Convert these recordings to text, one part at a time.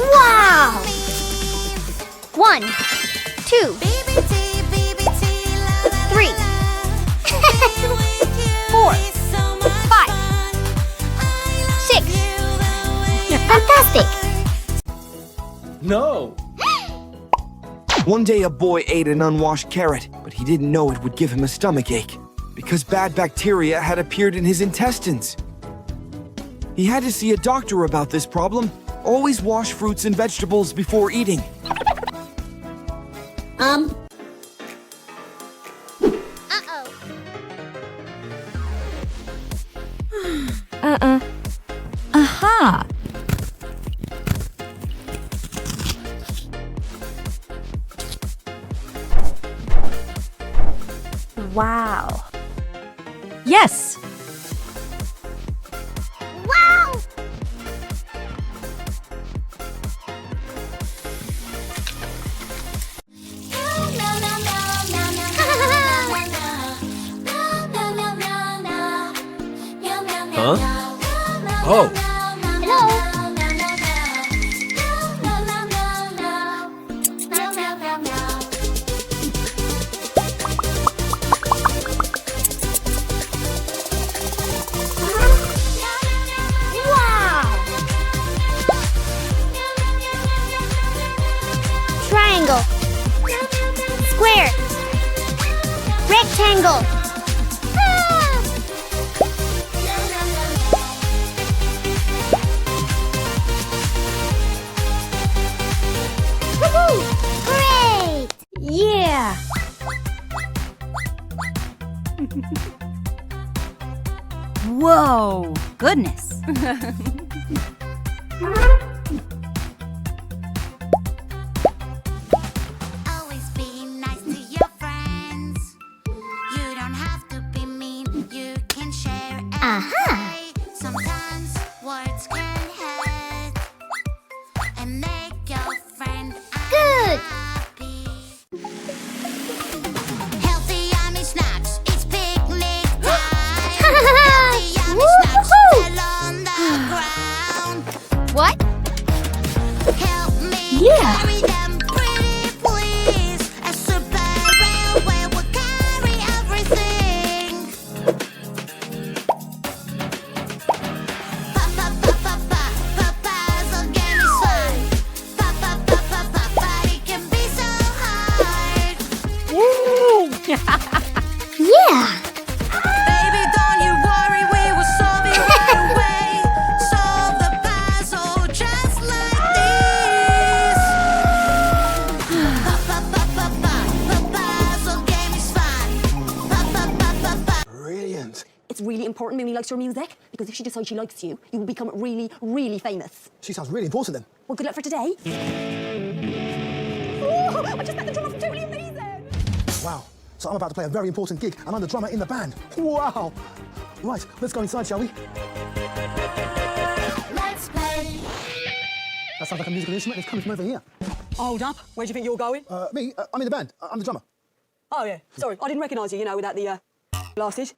Wow! 1, 2, 3, 4, 5, 6. Fantastic! No! One day a boy ate an unwashed carrot, but he didn't know it would give him a stomachache because bad bacteria had appeared in his intestines. He had to see a doctor about this problem. Always wash fruits and vegetables before eating. Uh-oh. Aha! Wow. Yes! Wow! Huh? Oh! Hello? Wow! Triangle. Square. Rectangle. Ah! Woohoo! Great! Yeah! Whoa! Goodness! Always be nice to your friends. You don't have to be mean. You can share and Aha! play. Sometimes words can hurt and make your friend Good! happy. Healthy yummy snacks. It's picnic time. Healthy yummy snacks Woo-hoo! fell on the ground. What? Help me Yeah. carry them, pretty please. A super railway will carry everything. It's really important Mooney likes your music, because if she decides she likes you, you will become really, really famous. She sounds really important then. Well, good luck for today. Ooh, I just met the drummer from Totally Amazing! Wow. So I'm about to play a very important gig, and I'm the drummer in the band. Wow. Right, let's go inside, shall we? Let's play. That sounds like a musical instrument. It's coming from over here. Hold up. Where do you think you're going? Me? I'm in the band. I'm the drummer. Oh, yeah. Sorry, I didn't recognise you, without the, glasses.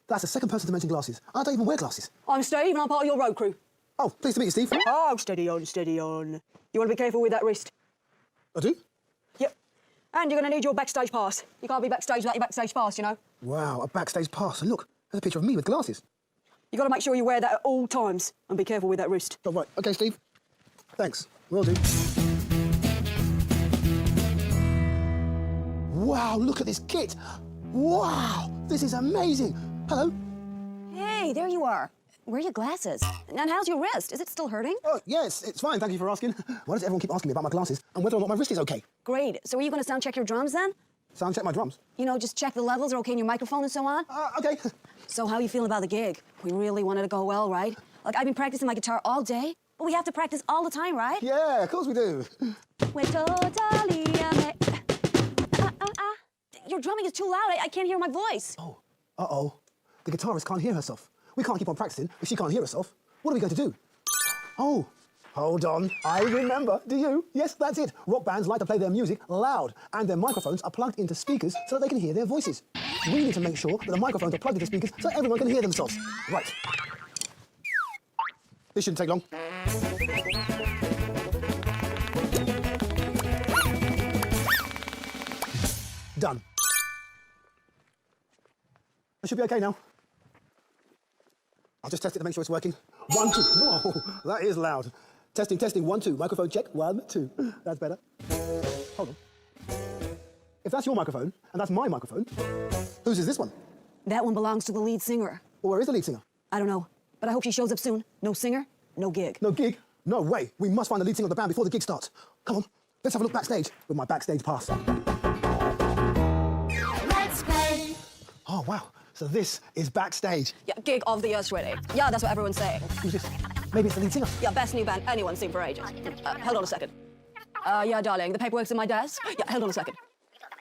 That's the second person to mention glasses. I don't even wear glasses. I'm Steve, and I'm part of your road crew. Oh, pleased to meet you, Steve. Oh, steady on, steady on. You want to be careful with that wrist. I do? Yep. And you're going to need your backstage pass. You can't be backstage without your backstage pass, Wow, a backstage pass. And look, there's a picture of me with glasses. You got to make sure you wear that at all times, and be careful with that wrist. Oh, right. OK, Steve. Thanks. Will do. Wow, look at this kit. Wow, this is amazing. Hello? Hey, there you are. Where are your glasses? And how's your wrist? Is it still hurting? Oh, yes, it's fine. Thank you for asking. Why does everyone keep asking me about my glasses and whether or not my wrist is OK? Great. So are you going to sound check your drums then? Sound check my drums. Just check the levels are OK in your microphone and so on? OK. So how are you feeling about the gig? We really wanted to go well, right? Like, I've been practicing my guitar all day, but we have to practice all the time, right? Yeah, of course we do. We're totally Your drumming is too loud. I can't hear my voice. Oh, uh-oh. The guitarist can't hear herself. We can't keep on practicing if she can't hear herself. What are we going to do? Oh, hold on. I remember. Do you? Yes, that's it. Rock bands like to play their music loud, and their microphones are plugged into speakers so that they can hear their voices. We need to make sure that the microphones are plugged into speakers so everyone can hear themselves. Right. This shouldn't take long. Done. I should be okay now. I'll just test it to make sure it's working. 1, 2. Whoa, that is loud. Testing, testing. 1, 2. Microphone check. 1, 2. That's better. Hold on. If that's your microphone and that's my microphone, whose is this one? That one belongs to the lead singer. Well, where is the lead singer? I don't know, but I hope she shows up soon. No singer, no gig. No gig? No way. We must find the lead singer of the band before the gig starts. Come on, let's have a look backstage with my backstage pass. Let's play. Oh, wow. So this is backstage. Yeah, gig of the year, sweetie. Yeah, that's what everyone's saying. Who's this? Maybe it's the lead singer. Yeah, best new band anyone's seen for ages. Hold on a second. Yeah, darling, the paperwork's in my desk. Yeah, hold on a second.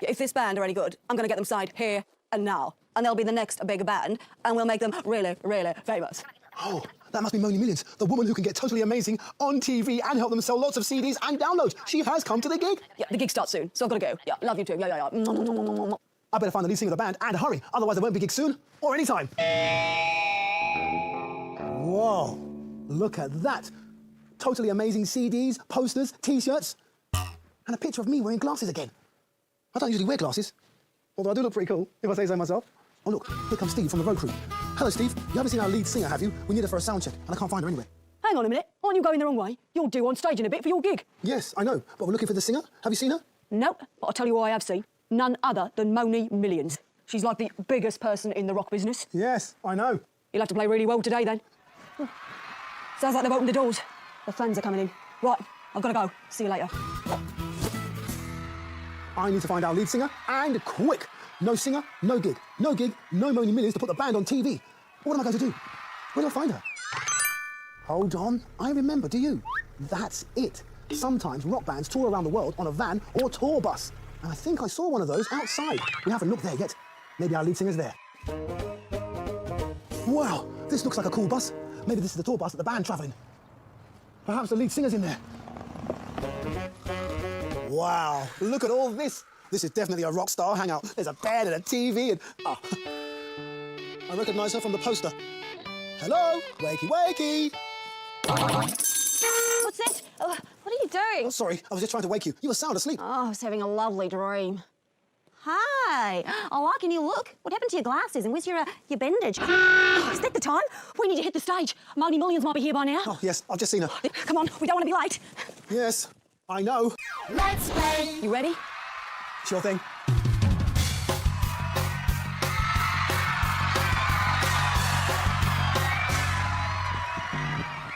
Yeah, if this band are any good, I'm gonna get them signed here and now. And they'll be the next big band, and we'll make them really, really famous. Oh, that must be Moni Millions, the woman who can get totally amazing on TV and help them sell lots of CDs and downloads. She has come to the gig. Yeah, the gig starts soon, so I've gotta go. Yeah, love you too. Yeah. I better find the lead singer of the band and hurry, otherwise there won't be gigs soon or anytime. Whoa, look at that. Totally amazing CDs, posters, T-shirts, and a picture of me wearing glasses again. I don't usually wear glasses, although I do look pretty cool, if I say so myself. Oh look, here comes Steve from the road crew. Hello Steve, you haven't seen our lead singer, have you? We need her for a sound check, and I can't find her anywhere. Hang on a minute, aren't you going the wrong way? You're due on stage in a bit for your gig. Yes, I know, but we're looking for the singer. Have you seen her? Nope, but I'll tell you who I have seen. None other than Moni Millions. She's like the biggest person in the rock business. Yes, I know. You'll have to play really well today then. Sounds like they've opened the doors. The fans are coming in. Right, I've got to go. See you later. I need to find our lead singer, and quick. No singer, no gig. No gig, no Moni Millions to put the band on TV. What am I going to do? Where do I find her? Hold on, I remember, do you? That's it. Sometimes rock bands tour around the world on a van or tour bus. And I think I saw one of those outside. We haven't looked there yet. Maybe our lead singer's there. Wow, this looks like a cool bus. Maybe this is the tour bus that the band travelling. Perhaps the lead singer's in there. Wow, look at all this. This is definitely a rock star hangout. There's a bed and a TV and... Oh. I recognise her from the poster. Hello, wakey, wakey. What's it? What are you doing? Oh, sorry, I was just trying to wake you. You were sound asleep. Oh, I was having a lovely dream. Hi. Oh, can you look? What happened to your glasses and where's your bandage? Oh, is that the time? We need to hit the stage. Moni Millions might be here by now. Oh, yes, I've just seen her. Come on, we don't want to be late. Yes, I know. Let's play. You ready? Sure thing.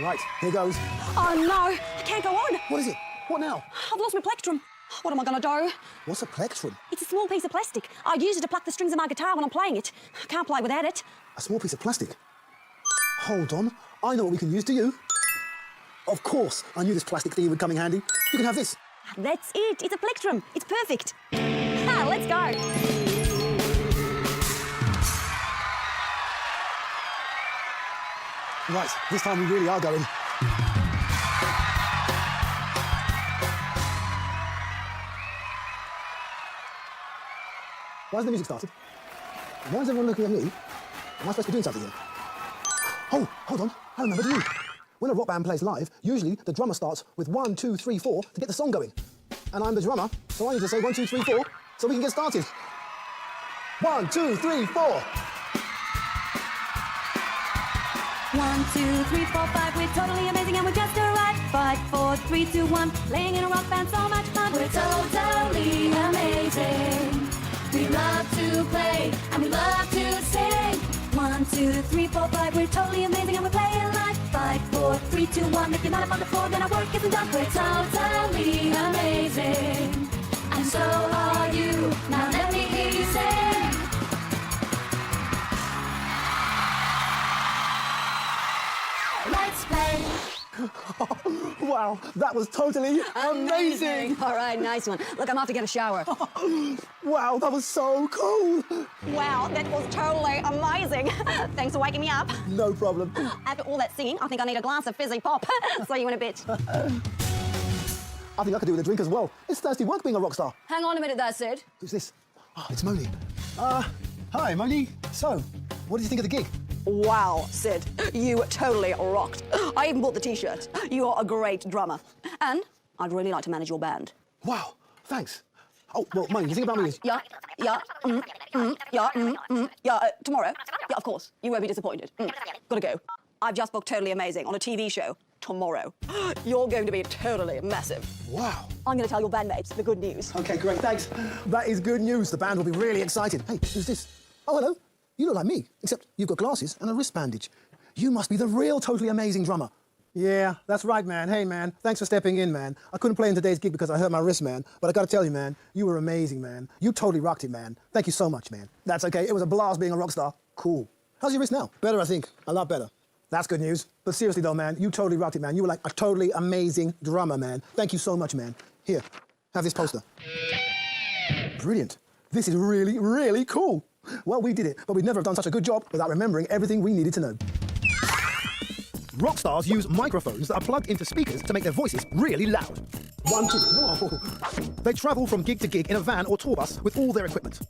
Right, here goes. Oh, no, I can't go on. What is it? What now? I've lost my plectrum. What am I going to do? What's a plectrum? It's a small piece of plastic. I use it to pluck the strings of my guitar when I'm playing it. I can't play without it. A small piece of plastic. Hold on. I know what we can use. Do you? Of course. I knew this plastic thingy would come in handy. You can have this. That's it. It's a plectrum. It's perfect. Ah, let's go. Right, this time we really are going. Why hasn't the music started? Why is everyone looking at me? Am I supposed to be doing something here? Oh, hold on. I remember, do you? When a rock band plays live, usually the drummer starts with 1, 2, 3, 4 to get the song going. And I'm the drummer, so I need to say 1, 2, 3, 4 so we can get started. 1, 2, 3, 4. 1, 2, 3, 4, 5. We're totally amazing and we're just arrived. 5, 4, 3, 2, 1. Playing in a rock band, so much fun. We're totally amazing. We love to play and we love to sing. 1, 2, 3, 4, 5. We're totally amazing and we're playing live. 5, 4, 3, 2, 1. If you're not up on the floor, then our work isn't done. We're totally amazing, and so are you. Now let me hear you sing. Let's play. Wow, that was totally amazing. All right, nice one. Look, I'm off to get a shower. Wow, that was so cool. Wow, that was totally amazing. Thanks for waking me up. No problem. After all that singing, I think I need a glass of fizzy pop. See you in a bit. I think I could do with a drink as well. It's thirsty work being a rock star. Hang on a minute there, Sid. Who's this? Oh, it's Moni. Hi, Moni. So, what did you think of the gig? Wow, Sid, you totally rocked. I even bought the T-shirt. You are a great drummer. And I'd really like to manage your band. Wow, thanks. Oh, well, Moni, the thing about me is... Yeah, tomorrow? Yeah, of course. You won't be disappointed. Gotta go. I've just booked Totally Amazing on a TV show tomorrow. You're going to be totally massive. Wow. I'm going to tell your bandmates the good news. Okay, great, thanks. That is good news. The band will be really excited. Hey, who's this? Oh, hello. You look like me, except you've got glasses and a wrist bandage. You must be the real Totally Amazing drummer. Yeah, that's right, man. Hey, man, thanks for stepping in, man. I couldn't play in today's gig because I hurt my wrist, man. But I gotta tell you, man, you were amazing, man. You totally rocked it, man. Thank you so much, man. That's okay. It was a blast being a rock star. Cool. How's your wrist now? Better, I think. A lot better. That's good news. But seriously, though, man, you totally rocked it, man. You were like a totally amazing drummer, man. Thank you so much, man. Here, have this poster. Brilliant. This is really, really cool. Well, we did it, but we'd never have done such a good job without remembering everything we needed to know. Rock stars use microphones that are plugged into speakers to make their voices really loud. 1, 2, whoa. They travel from gig to gig in a van or tour bus with all their equipment.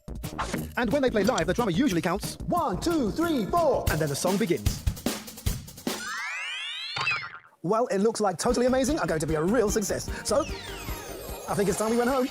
And when they play live, the drummer usually counts 1, 2, 3, 4, and then the song begins. Well, it looks like Totally Amazing are going to be a real success. So, I think it's time we went home.